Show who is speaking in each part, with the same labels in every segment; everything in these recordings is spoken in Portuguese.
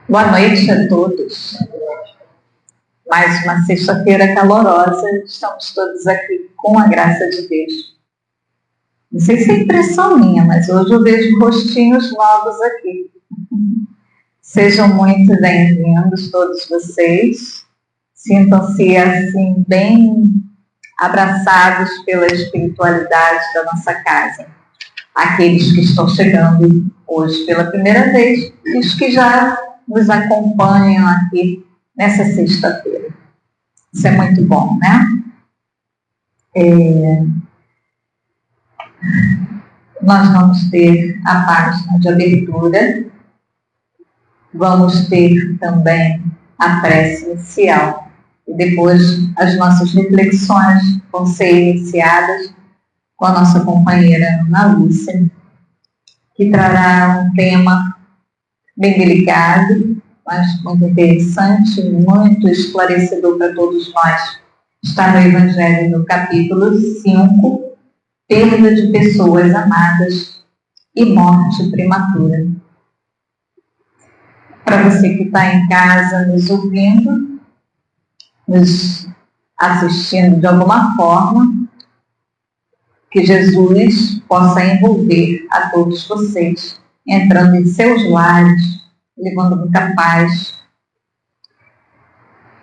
Speaker 1: Boa noite a todos. Mais uma sexta-feira calorosa, estamos todos aqui com a graça de Deus. Não sei se é impressão minha, mas hoje eu vejo rostinhos novos aqui. Sejam muito bem-vindos todos vocês. Sintam-se assim bem abraçados pela espiritualidade da nossa casa. Aqueles que estão chegando hoje pela primeira vez e os que já nos acompanham aqui nessa sexta-feira. Isso é muito bom, né? Nós vamos ter a página de abertura, vamos ter também a prece inicial e depois as nossas reflexões vão ser iniciadas com a nossa companheira Ana Lúcia, que trará um tema bem delicado, mas muito interessante, muito esclarecedor para todos nós. Está no Evangelho, no capítulo 5, perda de pessoas amadas e morte prematura. Para você que está em casa nos ouvindo, nos assistindo de alguma forma, que Jesus possa envolver a todos vocês, entrando em seus lares, levando muita paz.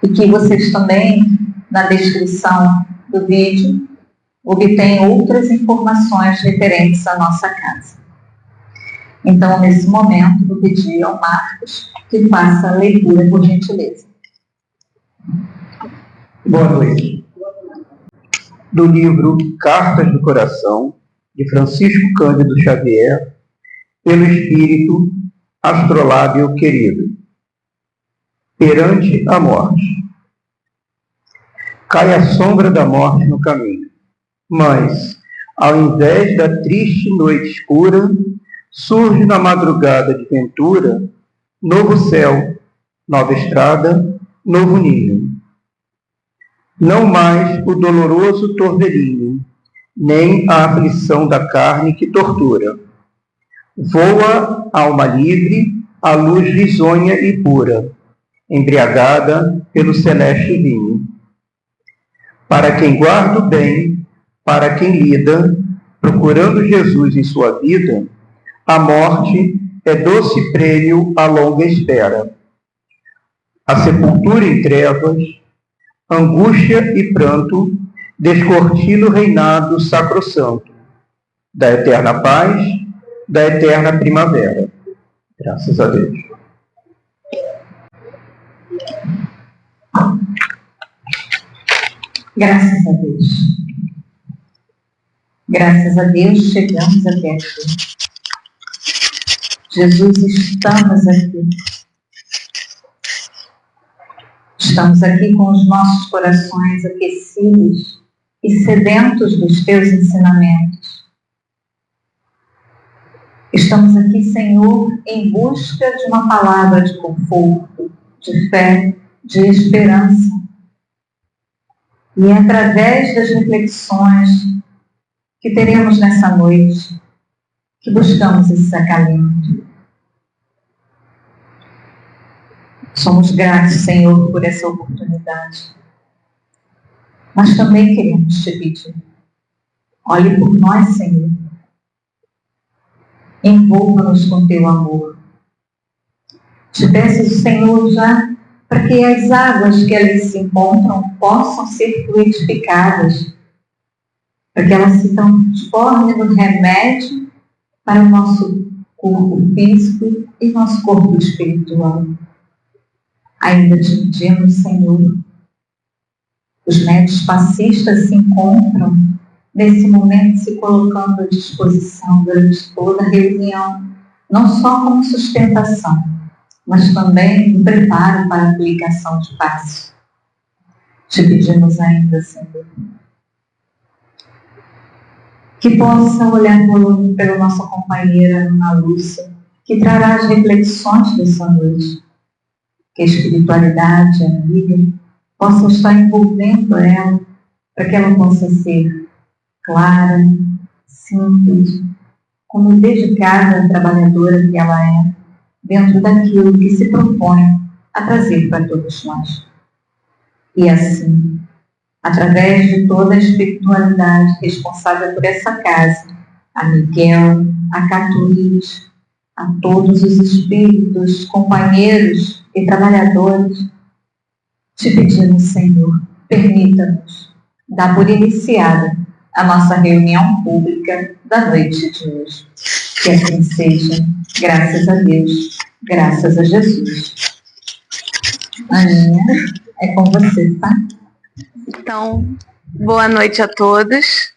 Speaker 1: E que vocês também, na descrição do vídeo, obtenham outras informações referentes à nossa casa. Então, nesse momento, vou pedir ao Marcos que faça a leitura, por gentileza.
Speaker 2: Boa noite. Do livro Cartas do Coração, de Francisco Cândido Xavier, pelo Espírito Astrolábio Querido. Perante a morte. Cai a sombra da morte no caminho, mas, ao invés da triste noite escura, surge na madrugada de ventura, novo céu, nova estrada, novo ninho. Não mais o doloroso torvelinho, nem a aflição da carne que tortura. Voa, alma livre, a luz risonha e pura, embriagada pelo celeste vinho. Para quem guarda o bem, para quem lida, procurando Jesus em sua vida, a morte é doce prêmio à longa espera. A sepultura em trevas, angústia e pranto, descortina o reinado sacrossanto, da eterna paz, da eterna primavera. Graças a Deus.
Speaker 1: Graças a Deus. Graças a Deus chegamos até aqui. Jesus, estamos aqui. Estamos aqui com os nossos corações aquecidos e sedentos dos teus ensinamentos. Estamos aqui, Senhor, em busca de uma palavra de conforto, de fé, de esperança. E é através das reflexões que teremos nessa noite que buscamos esse acalento. Somos gratos, Senhor, por essa oportunidade. Mas também queremos te pedir, olhe por nós, Senhor. Envolva-nos com teu amor. Te peço, Senhor, já para que as águas que ali se encontram possam ser fluidificadas, para que elas se transformem no remédio para o nosso corpo físico e nosso corpo espiritual. Ainda te pedimos, Senhor, os médios passistas se encontram nesse momento se colocando à disposição durante toda a reunião, não só como sustentação, mas também no preparo para a aplicação de passo. Te pedimos ainda, Senhor, que possa olhar pela nossa companheira Ana Lúcia, que trará as reflexões dessa noite, que a espiritualidade, a amiga, possa estar envolvendo ela, para que ela possa ser clara, simples, como dedicada trabalhadora que ela é, dentro daquilo que se propõe a trazer para todos nós. E assim, através de toda a espiritualidade responsável por essa casa, a Miguel, a Catuís, a todos os espíritos, companheiros e trabalhadores, te pedimos, Senhor, permita-nos dar por iniciada a nossa reunião pública da noite de hoje. Que assim seja, graças a Deus, graças a Jesus. Aninha, é com você, tá?
Speaker 3: Então, boa noite a todos.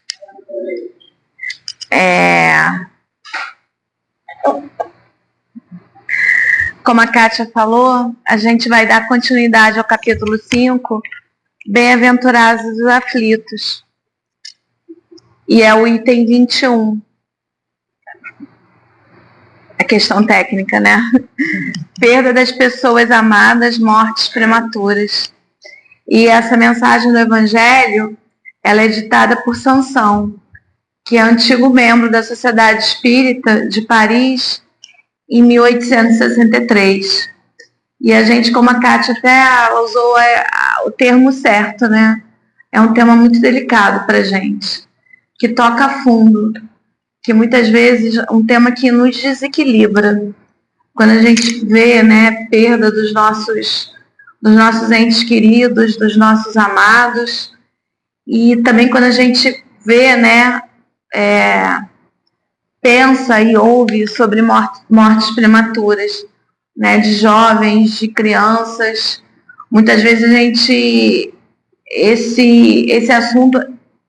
Speaker 3: Como a Kátia falou, a gente vai dar continuidade ao capítulo 5, Bem-aventurados os aflitos. E é o item 21. A questão técnica, né? Perda das pessoas amadas, mortes prematuras. E essa mensagem do Evangelho, ela é ditada por Sansão, que é antigo membro da Sociedade Espírita de Paris, em 1863. E a gente, como a Kátia até usou o termo certo, né? É um tema muito delicado para a gente, que toca a fundo, que muitas vezes é um tema que nos desequilibra. Quando a gente vê, né, perda dos nossos entes queridos, dos nossos amados, e também quando a gente vê, né, pensa e ouve sobre mortes prematuras, né, de jovens, de crianças. Muitas vezes a gente, esse assunto,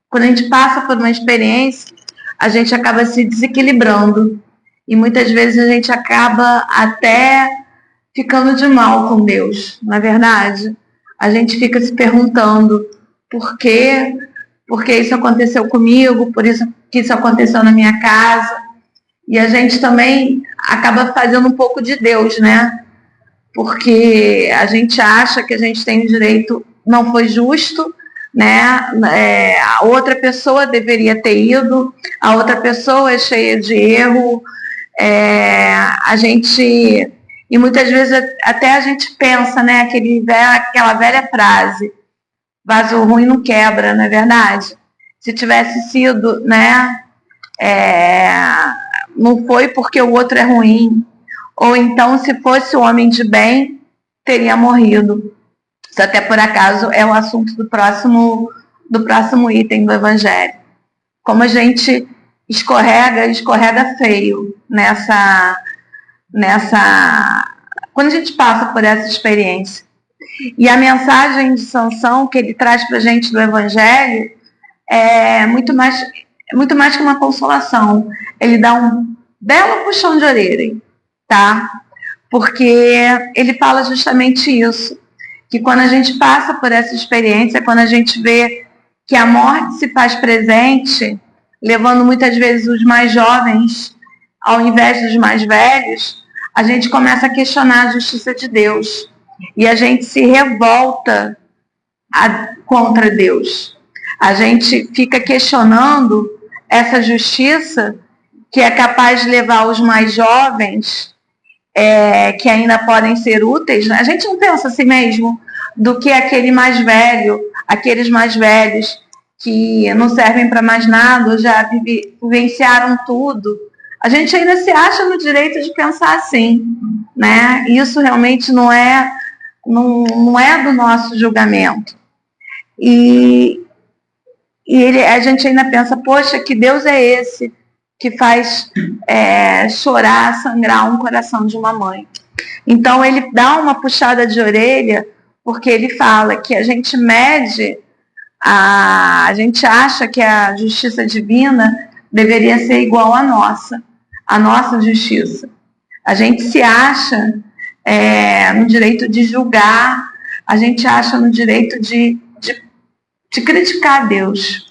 Speaker 3: quando a gente passa por uma experiência, a gente acaba se desequilibrando. E muitas vezes a gente acaba até ficando de mal com Deus, não é verdade? A gente fica se perguntando por quê? Por que isso aconteceu comigo? Por isso que isso aconteceu na minha casa? E a gente também acaba fazendo um pouco de Deus, né? Porque a gente acha que a gente tem o direito, não foi justo, né? A outra pessoa deveria ter ido, a outra pessoa é cheia de erro. E muitas vezes até a gente pensa, né? Aquela velha frase, vaso ruim não quebra, não é verdade? Se tivesse sido, né? Não foi porque o outro é ruim. Ou então, se fosse um homem de bem, teria morrido. Isso até por acaso é o assunto do próximo item do Evangelho. Como a gente escorrega feio quando a gente passa por essa experiência. E a mensagem de Sansão que ele traz para a gente do Evangelho é muito mais que uma consolação. Ele dá um belo puxão de orelha, tá? Porque ele fala justamente isso, que quando a gente passa por essa experiência, quando a gente vê que a morte se faz presente, levando muitas vezes os mais jovens ao invés dos mais velhos, a gente começa a questionar a justiça de Deus. E a gente se revolta contra Deus. A gente fica questionando essa justiça que é capaz de levar os mais jovens, que ainda podem ser úteis, né? A gente não pensa assim mesmo, do que aqueles mais velhos que não servem para mais nada, já vivenciaram tudo. A gente ainda se acha no direito de pensar assim, né? Isso realmente não é do nosso julgamento. E a gente ainda pensa, poxa, que Deus é esse que faz chorar, sangrar um coração de uma mãe. Então ele dá uma puxada de orelha, porque ele fala que a gente a gente acha que a justiça divina deveria ser igual à nossa justiça. A gente se acha no direito de julgar, a gente acha no direito de criticar Deus.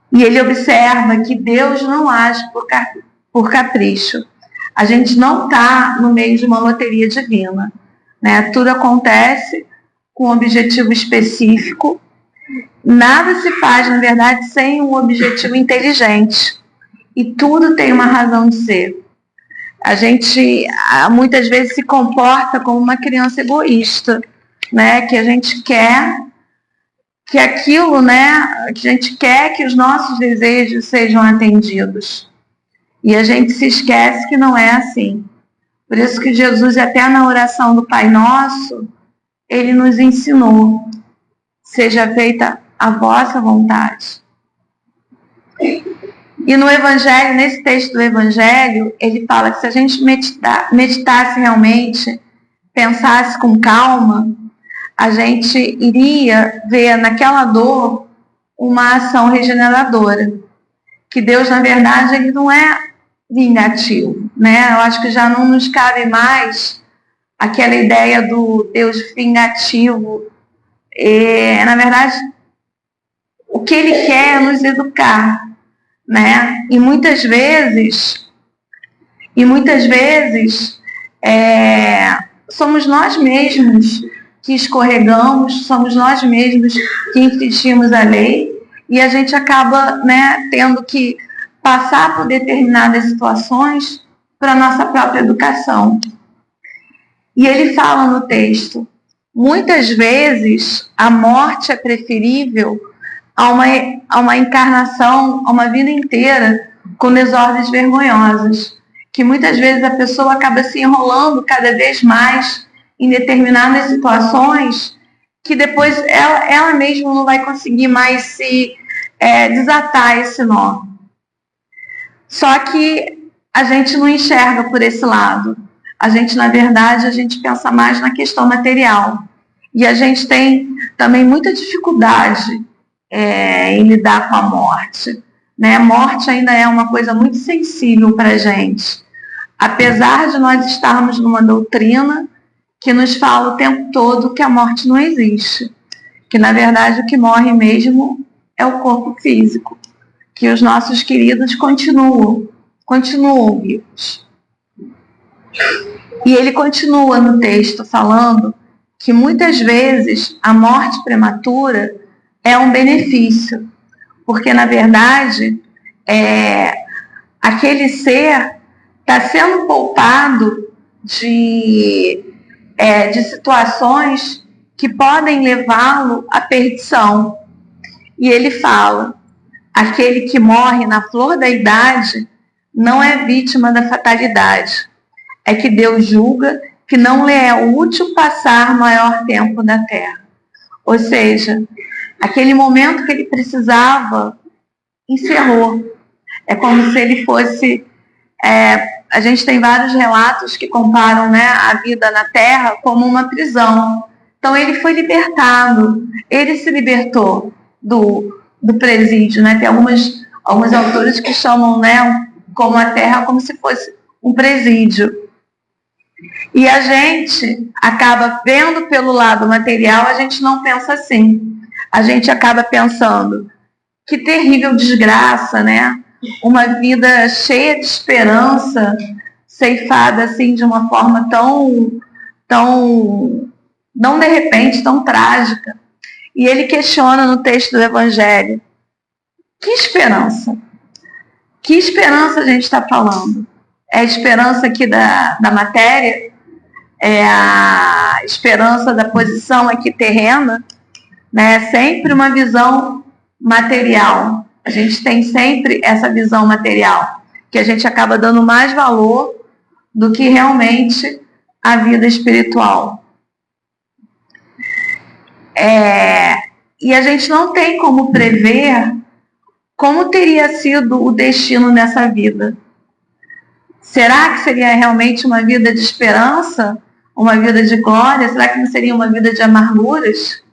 Speaker 3: E ele observa que Deus não age por capricho. A gente não está no meio de uma loteria divina, né? Tudo acontece com um objetivo específico. Nada se faz, na verdade, sem um objetivo inteligente. E tudo tem uma razão de ser. a gente muitas vezes se comporta como uma criança egoísta, né? Que a gente quer que aquilo, né? Que a gente quer que os nossos desejos sejam atendidos. E a gente se esquece que não é assim. Por isso que Jesus, até na oração do Pai Nosso, ele nos ensinou: seja feita a vossa vontade. E no Evangelho, nesse texto do Evangelho, ele fala que se a gente meditasse realmente, pensasse com calma, a gente iria ver naquela dor uma ação regeneradora. Que Deus, na verdade, ele não é vingativo, né? Eu acho que já não nos cabe mais aquela ideia do Deus vingativo. Na verdade, o que ele quer é nos educar, né? E muitas vezes somos nós mesmos que escorregamos, somos nós mesmos que infringimos a lei, e a gente acaba, né, tendo que passar por determinadas situações para a nossa própria educação. E ele fala no texto: muitas vezes a morte é preferível a uma encarnação, a uma vida inteira com desordens vergonhosas, que muitas vezes a pessoa acaba se enrolando cada vez mais em determinadas situações que depois ela mesma não vai conseguir mais se desatar esse nó. Só que a gente não enxerga por esse lado. A gente, na verdade, a gente pensa mais na questão material. E a gente tem também muita dificuldade em lidar com a morte, né? A morte ainda é uma coisa muito sensível para a gente, apesar de nós estarmos numa doutrina que nos fala o tempo todo que a morte não existe, que na verdade o que morre mesmo é o corpo físico, que os nossos queridos continuam vivos. E ele continua no texto falando que muitas vezes a morte prematura é um benefício, porque na verdade aquele ser está sendo poupado de situações que podem levá-lo à perdição. E ele fala: aquele que morre na flor da idade não é vítima da fatalidade, é que Deus julga que não lhe é útil passar maior tempo na terra. Ou seja, aquele momento que ele precisava encerrou. É como se ele fosse... a gente tem vários relatos que comparam, né, a vida na Terra como uma prisão. Então ele foi libertado, ele se libertou do presídio, né? Tem alguns autores que chamam, né, como a Terra como se fosse um presídio. E a gente acaba vendo pelo lado material, a gente não pensa assim. A gente acaba pensando: que terrível desgraça, né? Uma vida cheia de esperança, ceifada assim de uma forma tão, não de repente, tão trágica. E ele questiona no texto do Evangelho: que esperança? Que esperança a gente está falando? É a esperança aqui da matéria? É a esperança da posição aqui terrena? Né? Sempre uma visão material. A gente tem sempre essa visão material, que a gente acaba dando mais valor do que realmente a vida espiritual. E a gente não tem como prever como teria sido o destino nessa vida. Será que seria realmente uma vida de esperança? Uma vida de glória? Será que não seria uma vida de amarguras?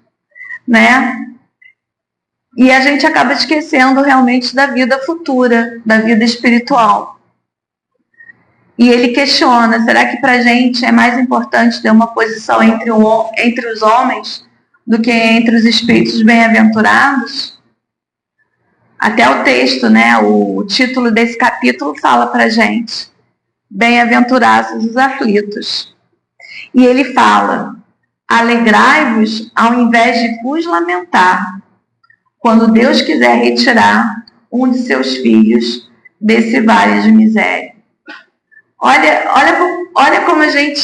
Speaker 3: Né? E a gente acaba esquecendo realmente da vida futura, da vida espiritual. E ele questiona: será que para a gente é mais importante ter uma posição entre os homens do que entre os espíritos bem-aventurados? Até o texto, né, o título desse capítulo fala para a gente: bem-aventurados os aflitos. E ele fala: alegrai-vos ao invés de vos lamentar, quando Deus quiser retirar um de seus filhos desse vale de miséria. Olha como a gente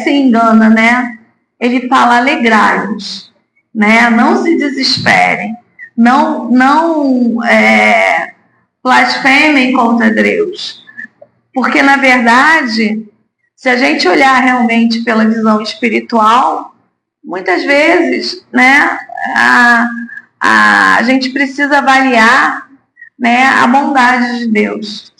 Speaker 3: se engana, né? Ele fala: alegrai-vos, né? Não se desesperem, não blasfemem contra Deus, porque na verdade, se a gente olhar realmente pela visão espiritual, muitas vezes, né, a gente precisa avaliar, né, a bondade de Deus.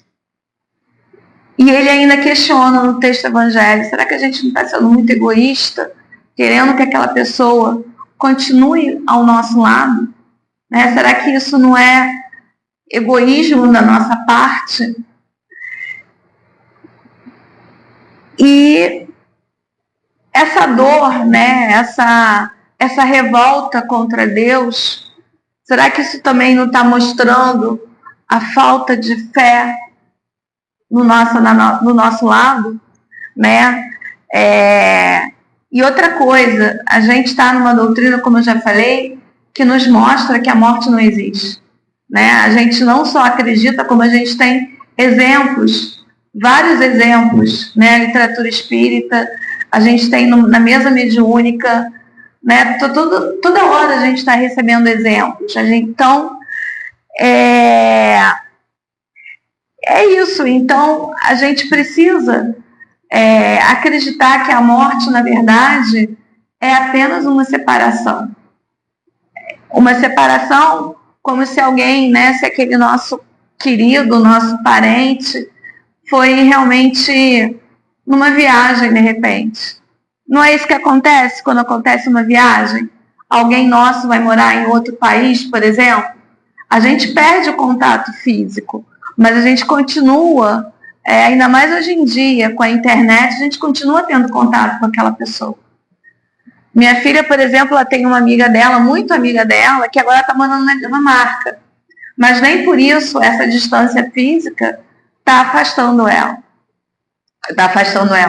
Speaker 3: E ele ainda questiona no texto evangélico: será que a gente não está sendo muito egoísta, querendo que aquela pessoa continue ao nosso lado? Né? Será que isso não é egoísmo da nossa parte? E essa dor, né, essa revolta contra Deus, será que isso também não está mostrando a falta de fé no nosso lado, né? E outra coisa, a gente está numa doutrina, como eu já falei, que nos mostra que a morte não existe, né? A gente não só acredita, como a gente tem exemplos, vários exemplos, né? A literatura espírita, a gente tem na mesa mediúnica, né? Toda hora a gente está recebendo exemplos. Então, é isso. Então, a gente precisa acreditar que a morte, na verdade, é apenas uma separação. Uma separação como se alguém, né, se aquele nosso querido, nosso parente, foi realmente numa viagem, de repente. Não é isso que acontece quando acontece uma viagem? Alguém nosso vai morar em outro país, por exemplo? A gente perde o contato físico, mas a gente continua, ainda mais hoje em dia, com a internet, a gente continua tendo contato com aquela pessoa. Minha filha, por exemplo, ela tem uma amiga dela, muito amiga dela, que agora está morando na Dinamarca. Mas nem por isso essa distância física está afastando ela.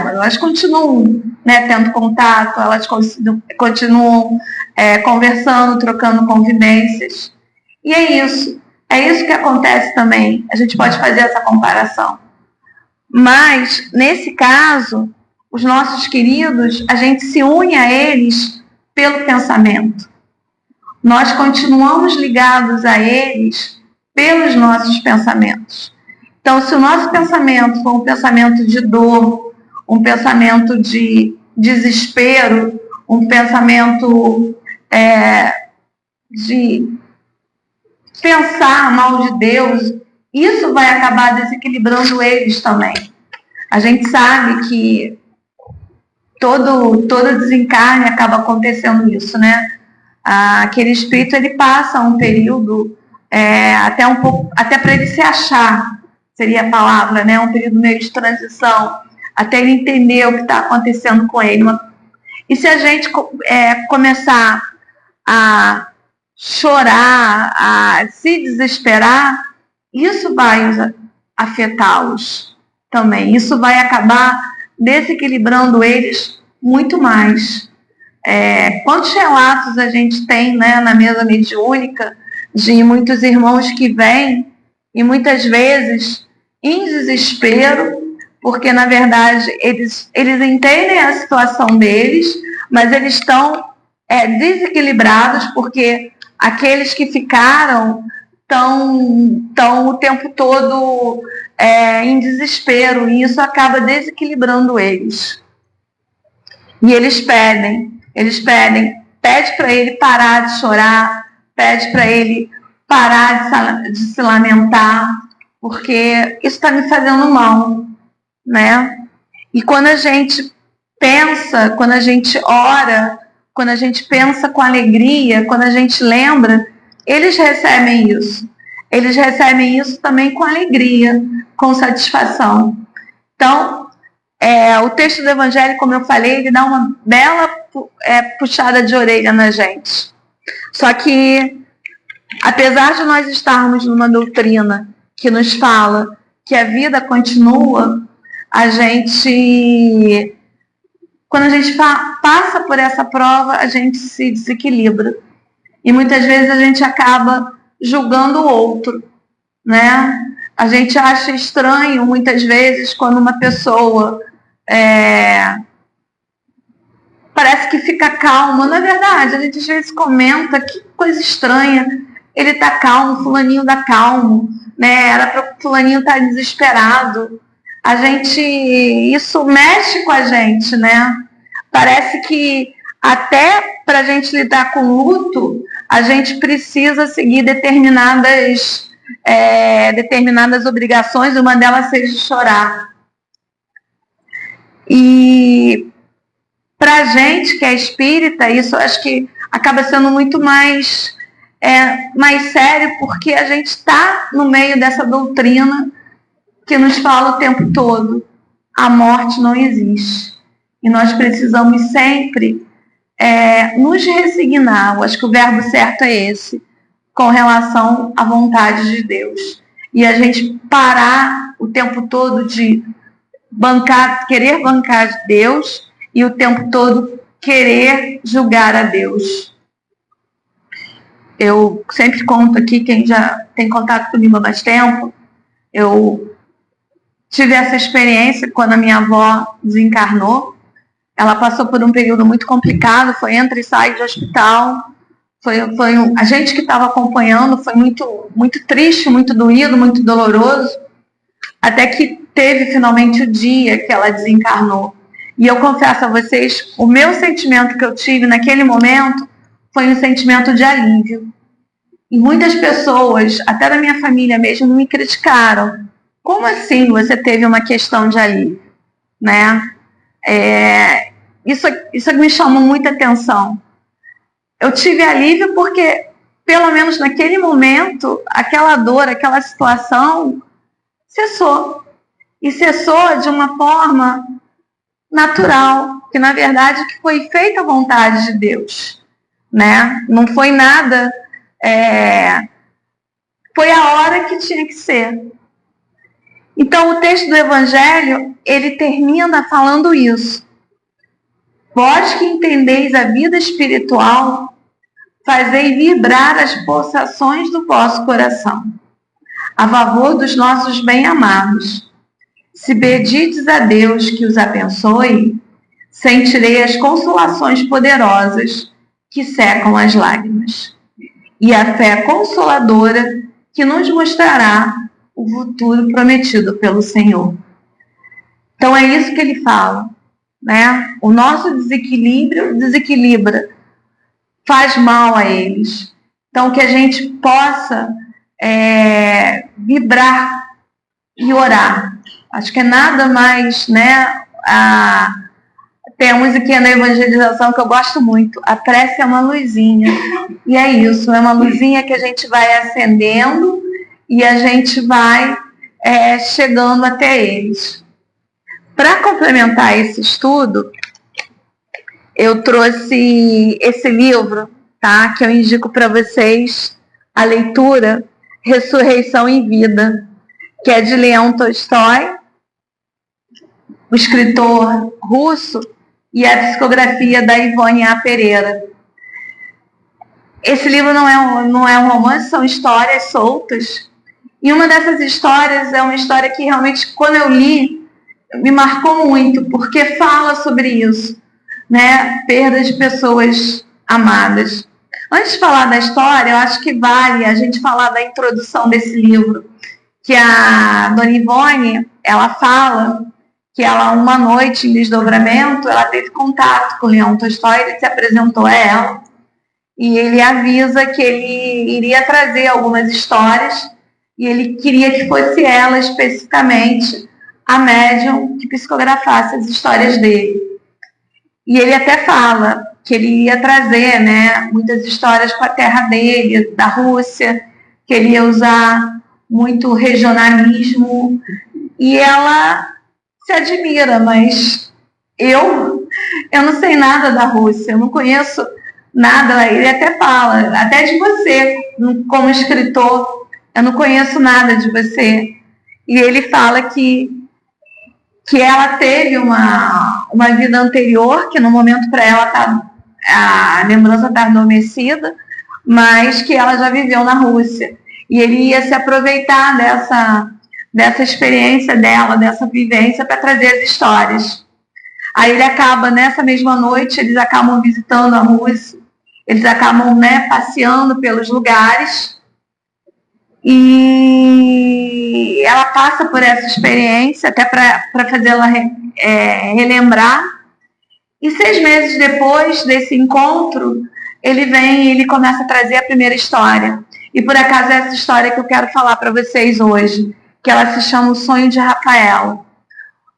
Speaker 3: Elas continuam, né, tendo contato, elas continuam conversando, trocando convivências. E é isso que acontece também. A gente pode fazer essa comparação. Mas, nesse caso, os nossos queridos, a gente se une a eles pelo pensamento. Nós continuamos ligados a eles pelos nossos pensamentos. Então, se o nosso pensamento for um pensamento de dor, um pensamento de desespero, um pensamento de pensar mal de Deus, isso vai acabar desequilibrando eles também. A gente sabe que todo desencarne acaba acontecendo isso, né? Aquele espírito, ele passa um período até para ele se achar, seria a palavra, né? Um período meio de transição, até ele entender o que está acontecendo com ele. E se a gente começar a chorar, a se desesperar, isso vai afetá-los também. Isso vai acabar desequilibrando eles muito mais. Quantos relatos a gente tem, né, na mesa mediúnica de muitos irmãos que vêm e muitas vezes em desespero, porque na verdade eles entendem a situação deles, mas eles estão desequilibrados, porque aqueles que ficaram estão o tempo todo em desespero, e isso acaba desequilibrando eles. E eles pede para ele parar de chorar, pede para ele parar de se lamentar, porque isso está me fazendo mal, né? E quando a gente pensa, quando a gente ora, quando a gente pensa com alegria, quando a gente lembra, eles recebem isso. Eles recebem isso também com alegria, com satisfação. Então, o texto do Evangelho, como eu falei, ele dá uma bela puxada de orelha na gente. Só que, apesar de nós estarmos numa doutrina que nos fala que a vida continua, quando a gente passa por essa prova, a gente se desequilibra. E muitas vezes a gente acaba julgando o outro, né? A gente acha estranho, muitas vezes, quando uma pessoa parece que fica calma. Na verdade, a gente às vezes comenta, que coisa estranha, ele tá calmo, fulaninho tá calmo, né? Era para fulaninho estar desesperado. Isso mexe com a gente, né? Parece que até para a gente lidar com luto, a gente precisa seguir determinadas obrigações, uma delas seja chorar. E para a gente que é espírita, isso eu acho que acaba sendo muito mais sério, porque a gente está no meio dessa doutrina que nos fala o tempo todo: a morte não existe. E nós precisamos sempre nos resignar. Eu acho que o verbo certo é esse, com relação à vontade de Deus. E a gente parar o tempo todo de querer bancar Deus e o tempo todo querer julgar a Deus. Eu sempre conto aqui, quem já tem contato comigo há mais tempo, eu tive essa experiência quando a minha avó desencarnou. Ela passou por um período muito complicado, foi entra e sai de hospital. A gente que estava acompanhando foi muito, muito triste, muito doído, muito doloroso, até que teve finalmente o dia que ela desencarnou. E eu confesso a vocês, o meu sentimento que eu tive naquele momento foi um sentimento de alívio. E muitas pessoas, até da minha família mesmo, me criticaram. Como assim você teve uma questão de alívio? Né? Isso me chamou muita atenção. Eu tive alívio porque, pelo menos naquele momento, aquela dor, aquela situação cessou. E cessou de uma forma natural, que na verdade que foi feita a vontade de Deus. Né? Não foi nada... foi a hora que tinha que ser. Então, o texto do Evangelho, ele termina falando isso. Vós que entendeis a vida espiritual, fazei vibrar as pulsações do vosso coração, a favor dos nossos bem-amados. Se pedides a Deus que os abençoe, sentirei as consolações poderosas que secam as lágrimas, e a fé consoladora que nos mostrará o futuro prometido pelo Senhor. Então é isso que ele fala, né? O nosso desequilíbrio desequilibra, faz mal a eles. Então que a gente possa vibrar e orar. Acho que é nada mais, né? Tem a musiquinha da evangelização que eu gosto muito. A prece é uma luzinha. E é isso, é uma luzinha que a gente vai acendendo e a gente vai chegando até eles. Para complementar esse estudo, eu trouxe esse livro, tá? Que eu indico para vocês a leitura, Ressurreição em Vida, que é de Leão Tolstói, o escritor russo, e a psicografia da Ivone A. Pereira. Esse livro não é um romance, são histórias soltas. E uma dessas histórias é uma história que realmente, quando eu li, me marcou muito, porque fala sobre isso, né? Perda de pessoas amadas. Antes de falar da história, eu acho que vale a gente falar da introdução desse livro, que a Dona Ivone, ela fala que ela, uma noite em desdobramento, ela teve contato com o Leão Tolstói, ele se apresentou a ela, e ele avisa que ele iria trazer algumas histórias, e ele queria que fosse ela, especificamente, a médium que psicografasse as histórias dele. E ele até fala que ele ia trazer, né, muitas histórias com a terra dele, da Rússia, que ele ia usar muito regionalismo, e ela se admira, mas eu não sei nada da Rússia, eu não conheço nada. Ele até fala, até de você, como escritor, eu não conheço nada de você. E ele fala que ela teve uma vida anterior, que no momento para ela a lembrança está adormecida, mas que ela já viveu na Rússia. E ele ia se aproveitar dessa experiência dela, dessa vivência, para trazer as histórias. Aí ele acaba, nessa mesma noite, eles acabam visitando a Rússia, eles acabam, né, passeando pelos lugares, e ela passa por essa experiência, até para fazê-la relembrar. E 6 meses depois desse encontro, ele começa a trazer a primeira história. E por acaso é essa história que eu quero falar para vocês hoje, que ela se chama O Sonho de Rafaela.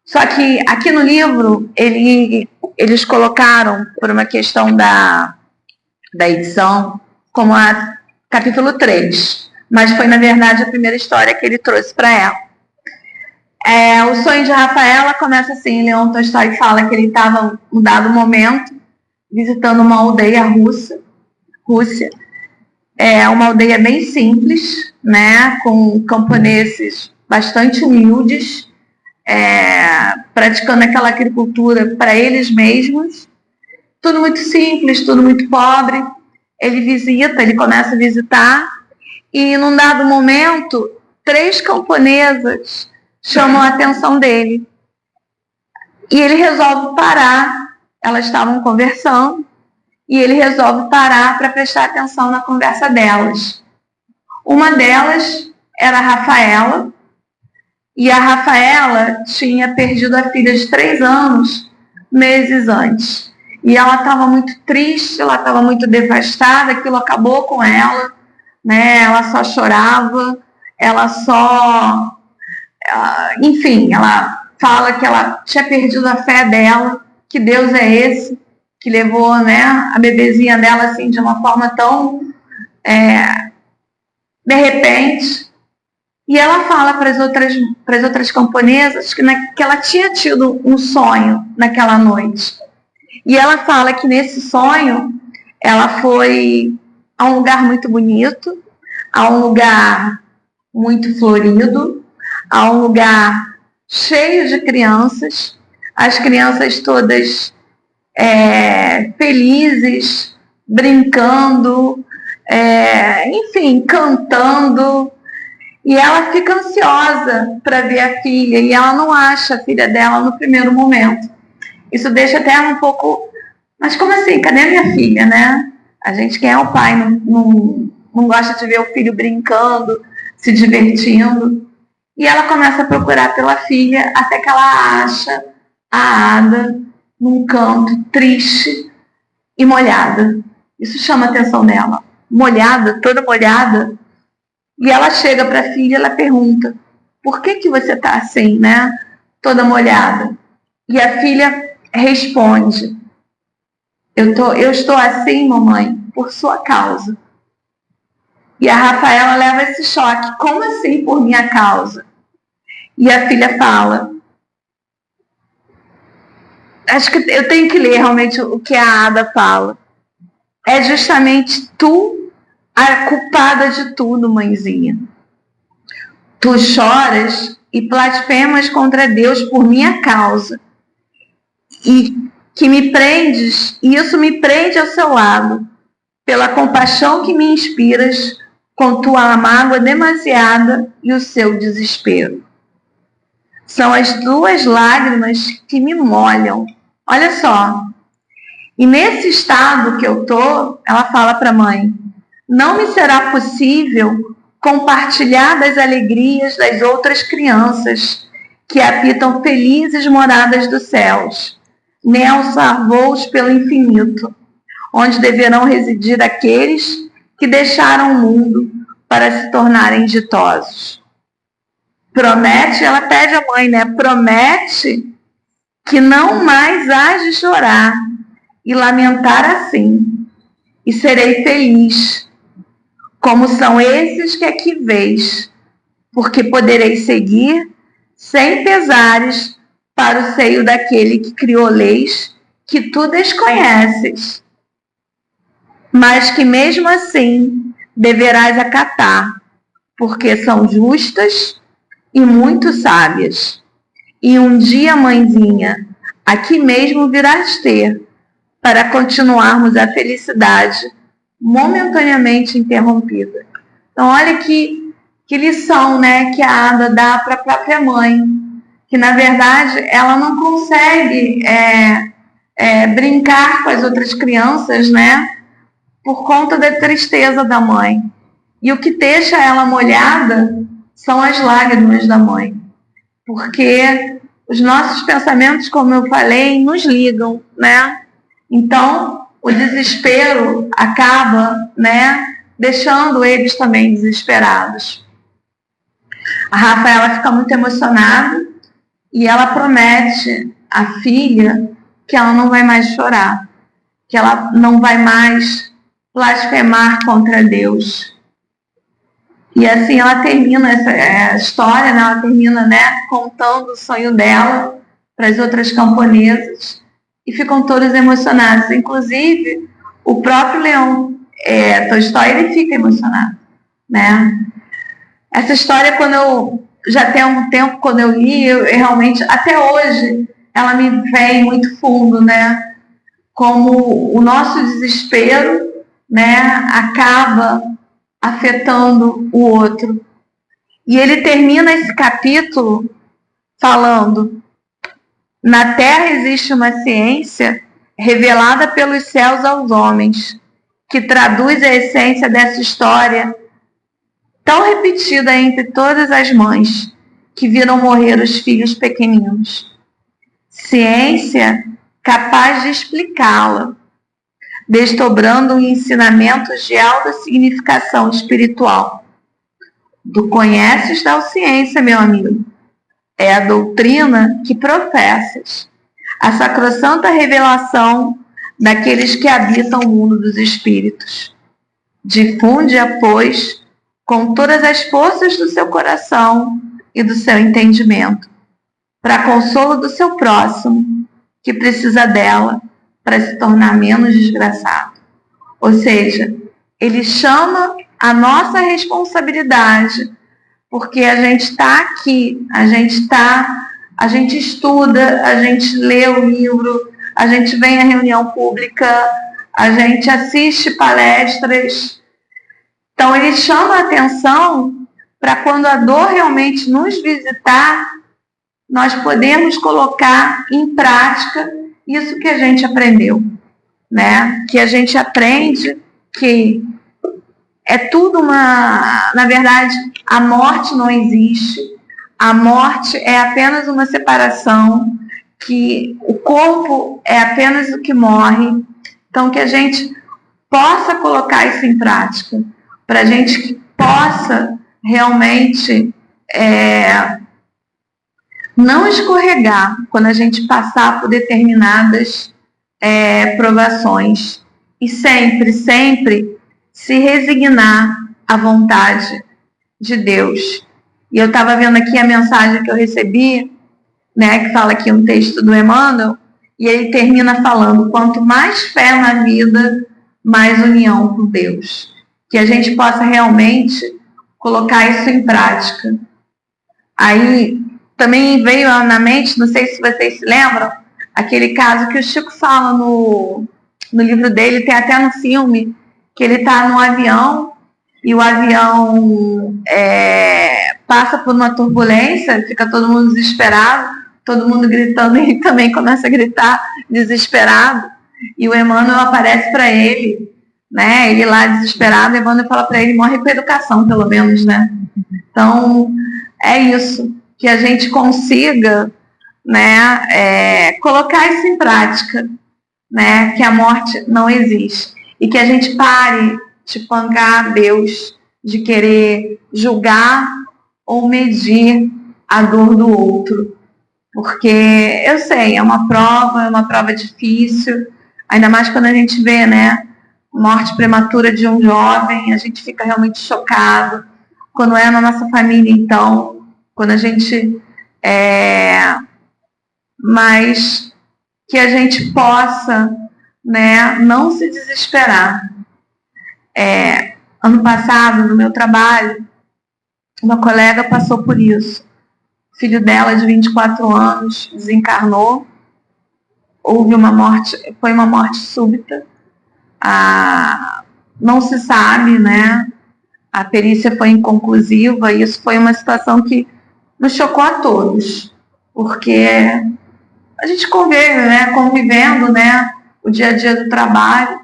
Speaker 3: Só que aqui no livro, eles colocaram, por uma questão da edição, como a capítulo 3. Mas foi, na verdade, a primeira história que ele trouxe para ela. O Sonho de Rafaela começa assim, Leon Tolstói fala que ele estava, em um dado momento, visitando uma aldeia Rússia. É uma aldeia bem simples, né, com camponeses bastante humildes, praticando aquela agricultura para eles mesmos. Tudo muito simples, tudo muito pobre. Ele começa a visitar, e num dado momento, 3 camponesas chamam a atenção dele. E ele resolve parar. Elas estavam conversando, e ele resolve parar para prestar atenção na conversa delas. Uma delas era a Rafaela, e a Rafaela tinha perdido a filha de 3 anos, meses antes. E ela estava muito triste, ela estava muito devastada, aquilo acabou com ela, né? Ela só chorava, enfim, ela fala que ela tinha perdido a fé dela, que Deus é esse, que levou, né, a bebezinha dela assim, de uma forma tão de repente. E ela fala para as outras camponesas que ela tinha tido um sonho naquela noite. E ela fala que nesse sonho ela foi a um lugar muito bonito, a um lugar muito florido, a um lugar cheio de crianças, as crianças todas felizes, brincando, enfim, cantando. E ela fica ansiosa para ver a filha, e ela não acha a filha dela no primeiro momento. Isso deixa até um pouco... Mas como assim? Cadê a minha filha, né? A gente, quem é o pai, não gosta de ver o filho brincando, se divertindo. E ela começa a procurar pela filha, até que ela acha a Ada num canto, triste e molhada. Isso chama a atenção dela. Molhada, toda molhada. E ela chega para a filha e ela pergunta: por que você está assim, né? Toda molhada. E a filha responde: eu estou assim, mamãe, por sua causa. E a Rafaela leva esse choque: como assim por minha causa? E a filha fala... Acho que eu tenho que ler realmente o que a Ada fala. É justamente tu a culpada de tudo, mãezinha. Tu choras e blasfemas contra Deus por minha causa. E que me prendes, e isso me prende ao seu lado, pela compaixão que me inspiras com tua mágoa demasiada e o seu desespero. São as tuas lágrimas que me molham. Olha só. E nesse estado que eu tô, ela fala para a mãe: não me será possível compartilhar das alegrias das outras crianças que habitam felizes moradas dos céus, nem alçar voos pelo infinito, onde deverão residir aqueles que deixaram o mundo para se tornarem ditosos. Promete, ela pede à mãe, né? Promete que não mais hás de chorar e lamentar assim, e serei feliz, como são esses que aqui vês, porque poderei seguir sem pesares para o seio daquele que criou leis que tu desconheces, mas que mesmo assim deverás acatar, porque são justas e muito sábias. E um dia, mãezinha, aqui mesmo virás ter, para continuarmos a felicidade momentaneamente interrompida. Então, olha que Que lição, né, que a Ada dá para a própria mãe, que na verdade ela não consegue brincar com as outras crianças, né, por conta da tristeza da mãe. E o que deixa ela molhada são as lágrimas da mãe, porque os nossos pensamentos, como eu falei, nos ligam, né? Então o desespero acaba, né, deixando eles também desesperados. A Rafaela fica muito emocionada e ela promete à filha que ela não vai mais chorar, que ela não vai mais blasfemar contra Deus. E assim ela termina essa história, né? Ela termina, né, contando o sonho dela para as outras camponesas e ficam todos emocionados. Inclusive, o próprio Leão Tolstói, ele fica emocionado, né? Essa história, quando eu já tem um tempo, quando eu li, eu realmente, até hoje, ela me vem muito fundo, né? Como o nosso desespero, né, acaba afetando o outro. E ele termina esse capítulo falando: na Terra existe uma ciência revelada pelos céus aos homens, que traduz a essência dessa história tão repetida entre todas as mães que viram morrer os filhos pequeninos. Ciência capaz de explicá-la, desdobrando ensinamentos de alta significação espiritual. Tu conheces tal ciência, meu amigo? É a doutrina que professas, a sacrossanta revelação daqueles que habitam o mundo dos espíritos. Difunde-a, pois, com todas as forças do seu coração e do seu entendimento, para consolo do seu próximo, que precisa dela para se tornar menos desgraçado. Ou seja, ele chama a nossa responsabilidade, porque a gente está aqui, a gente estuda, a gente lê o livro, a gente vem à reunião pública, a gente assiste palestras. Então ele chama a atenção para quando a dor realmente nos visitar, nós podemos colocar em prática isso que a gente aprendeu, né? Que a gente aprende que é tudo na verdade, a morte não existe, a morte é apenas uma separação, que o corpo é apenas o que morre. Então que a gente possa colocar isso em prática, para a gente possa realmente não escorregar quando a gente passar por determinadas provações, e sempre se resignar à vontade de Deus. E eu estava vendo aqui a mensagem que eu recebi, né, que fala aqui um texto do Emmanuel, e ele termina falando: quanto mais fé na vida, mais união com Deus. Que a gente possa realmente colocar isso em prática. Aí também veio na mente, não sei se vocês se lembram, aquele caso que o Chico fala no livro dele, tem até no filme, que ele está num avião e o avião passa por uma turbulência, fica todo mundo desesperado, todo mundo gritando, e ele também começa a gritar desesperado, e o Emmanuel aparece para ele, né? Ele lá desesperado, o Emmanuel fala para ele: morre com educação, pelo menos, né? Então é isso, que a gente consiga, né, colocar isso em prática, né, que a morte não existe, e que a gente pare de pancar a Deus, de querer julgar ou medir a dor do outro, porque eu sei, é uma prova difícil, ainda mais quando a gente vê, né, morte prematura de um jovem, a gente fica realmente chocado. Quando é na nossa família, então, quando a gente mas que a gente possa, né, não se desesperar. Ano passado, no meu trabalho, uma colega passou por isso. O filho dela, de 24 anos, desencarnou. Houve uma morte, foi uma morte súbita. Não se sabe, né, a perícia foi inconclusiva, e isso foi uma situação que nos chocou a todos, porque a gente convive, né, convivendo, né, o dia a dia do trabalho.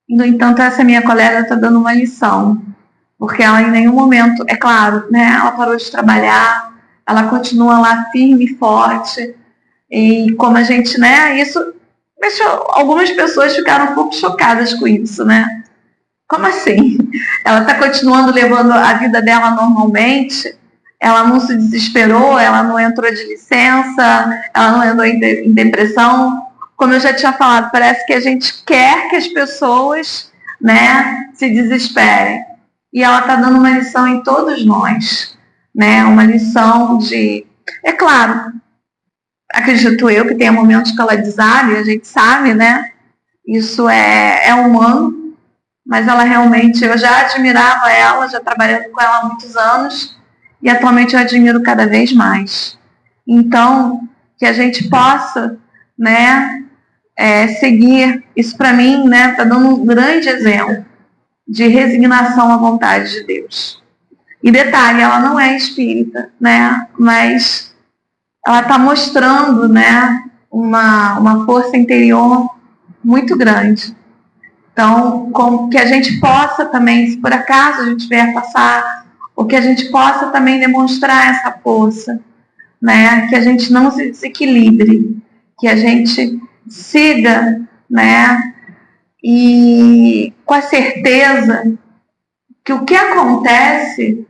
Speaker 3: E, no entanto, essa minha colega está dando uma lição, porque ela em nenhum momento, é claro, né, ela parou de trabalhar, ela continua lá firme e forte, e como a gente, né, isso deixou, algumas pessoas ficaram um pouco chocadas com isso, né? Como assim? Ela está continuando levando a vida dela normalmente, ela não se desesperou, ela não entrou de licença, ela não entrou em depressão. Como eu já tinha falado, parece que a gente quer que as pessoas, né, se desesperem. E ela está dando uma lição em todos nós, né? Uma lição de... É claro, acredito eu que tem momentos que ela desabe, a gente sabe, né? Isso é humano, mas ela realmente... Eu já admirava ela, já trabalhando com ela há muitos anos, e atualmente eu admiro cada vez mais. Então, que a gente possa, né, seguir. Isso para mim, né, está dando um grande exemplo de resignação à vontade de Deus. E detalhe, ela não é espírita, né, mas ela está mostrando, né, uma força interior muito grande. Então, que a gente possa também, se por acaso a gente vier passar, ou que a gente possa também demonstrar essa força, né, que a gente não se desequilibre, que a gente siga, né, e com a certeza que o que acontece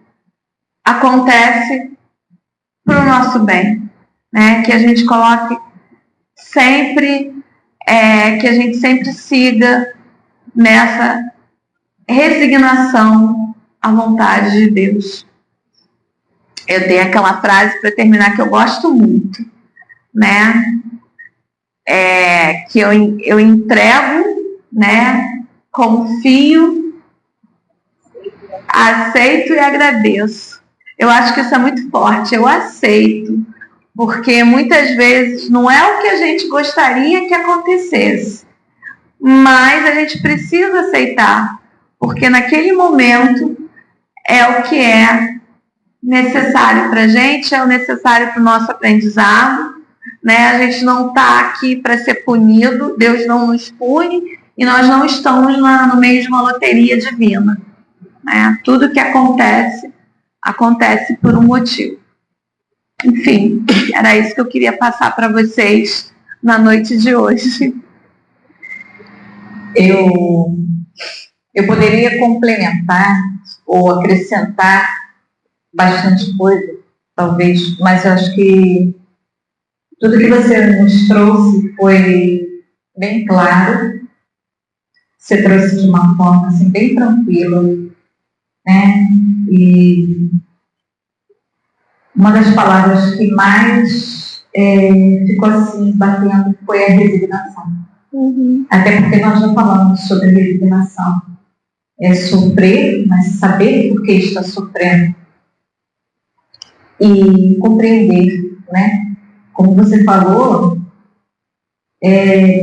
Speaker 3: para o nosso bem, né, que a gente coloque sempre, que a gente sempre siga nessa resignação à vontade de Deus. Eu tenho aquela frase para terminar que eu gosto muito, né? Que eu entrego, né? Confio, aceito e agradeço. Eu acho que isso é muito forte. Eu aceito, porque muitas vezes não é o que a gente gostaria que acontecesse, mas a gente precisa aceitar, porque naquele momento é o que é necessário para a gente, é o necessário para o nosso aprendizado, né? A gente não está aqui para ser punido, Deus não nos pune, e nós não estamos no meio de uma loteria divina, né? Tudo que acontece por um motivo. Enfim, era isso que eu queria passar para vocês na noite de hoje.
Speaker 1: Eu poderia complementar ou acrescentar bastante coisa, talvez, mas eu acho que tudo que você nos trouxe foi bem claro. Você trouxe de uma forma assim, bem tranquila, né? E uma das palavras que mais ficou assim batendo foi a resignação. Até porque nós já falamos sobre resignação. É sofrer, mas saber por que está sofrendo. E compreender, né? Como você falou,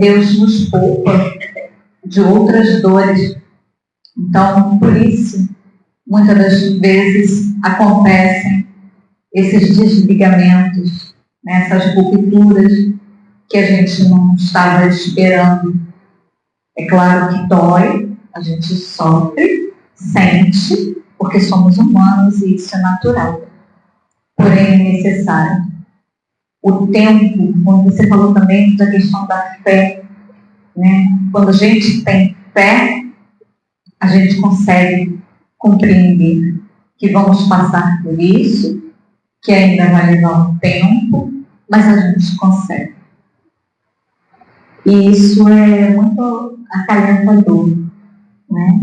Speaker 1: Deus nos poupa de outras dores. Então, por isso, muitas das vezes acontecem esses desligamentos, né? Essas rupturas que a gente não estava esperando. É claro que dói, a gente sofre, sente, porque somos humanos e isso é natural. Porém, é necessário. O tempo, quando você falou também da questão da fé, né? Quando a gente tem fé, a gente consegue compreender que vamos passar por isso, que ainda vai levar um tempo, mas a gente consegue. E isso é muito acalentador, né?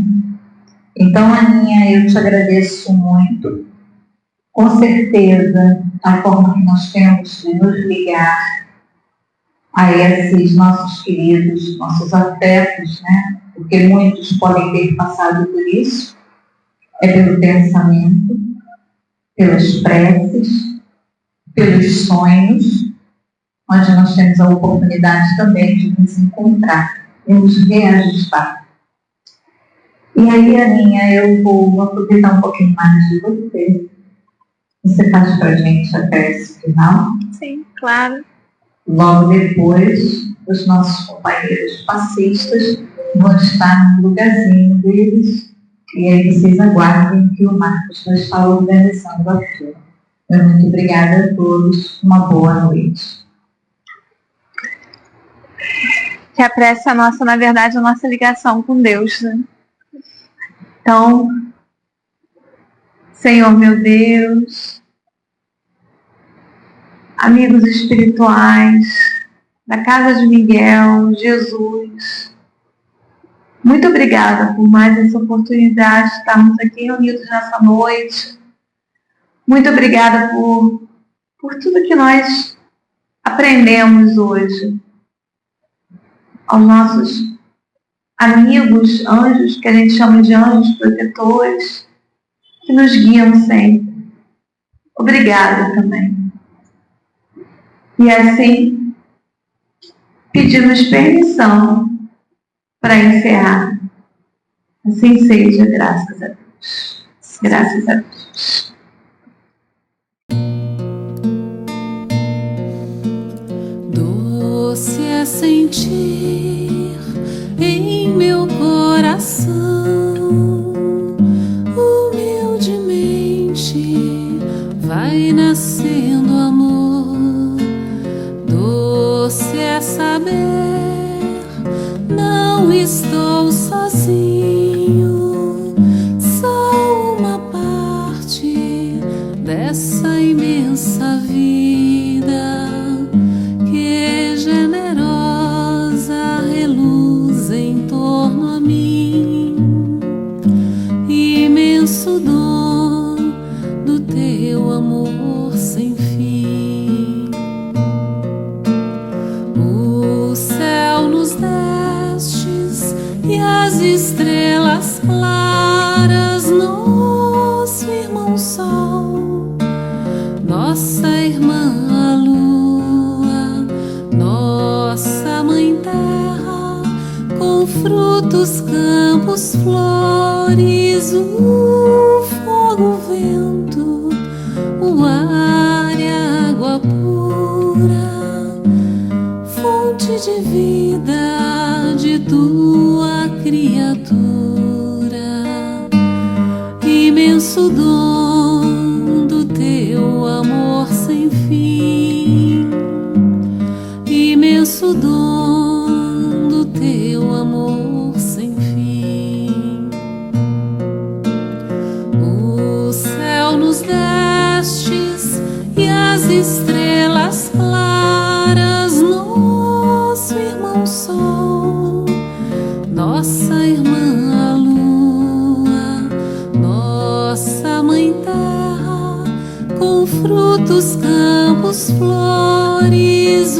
Speaker 1: Então, Aninha, eu te agradeço muito. Com certeza, a forma que nós temos de nos ligar a esses nossos queridos, nossos afetos, né? Porque muitos podem ter passado por isso, é pelo pensamento, pelas preces, pelos sonhos, onde nós temos a oportunidade também de nos encontrar e nos reajustar. E E aí, Aninha, eu vou aproveitar um pouquinho mais de você. Você faz pra gente a prece final?
Speaker 3: Sim, claro.
Speaker 1: Logo depois, os nossos companheiros passistas vão estar no lugarzinho deles. E aí vocês aguardem que o Marcos vai estar organizando a fila. Muito obrigada a todos. Uma boa noite.
Speaker 3: Que a prece é nossa, na verdade, a nossa ligação com Deus, né? Então, Senhor meu Deus, amigos espirituais da Casa de Miguel, Jesus, muito obrigada por mais essa oportunidade de estarmos aqui reunidos nessa noite. Muito obrigada por tudo que nós aprendemos hoje. Aos nossos amigos, anjos, que a gente chama de anjos protetores, que nos guiam sempre. Obrigada também. E assim, pedimos permissão para encerrar. Assim seja, graças a Deus. Graças a Deus.
Speaker 4: Doce é sentir em meu coração, humildemente vai nascendo amor. Doce é saber, não estou sozinho, sou uma parte dessa imensa vida que generosa reluz em torno a mim. Imenso dom do teu amor sem fim. O céu nos destes e as estrelas claras, nosso irmão sol, nossa irmã a lua, nossa mãe terra, com frutos, campos, flores, o fogo, o vento, o ar e a água pura, fonte de vida de tua criatura. Imenso dom do teu amor sem fim. Imenso dom do teu amor sem fim. O céu nos destes e as estrelas claras, nosso irmão sol, nossa irmã a lua, nossa mãe terra, com frutos, campos, flores,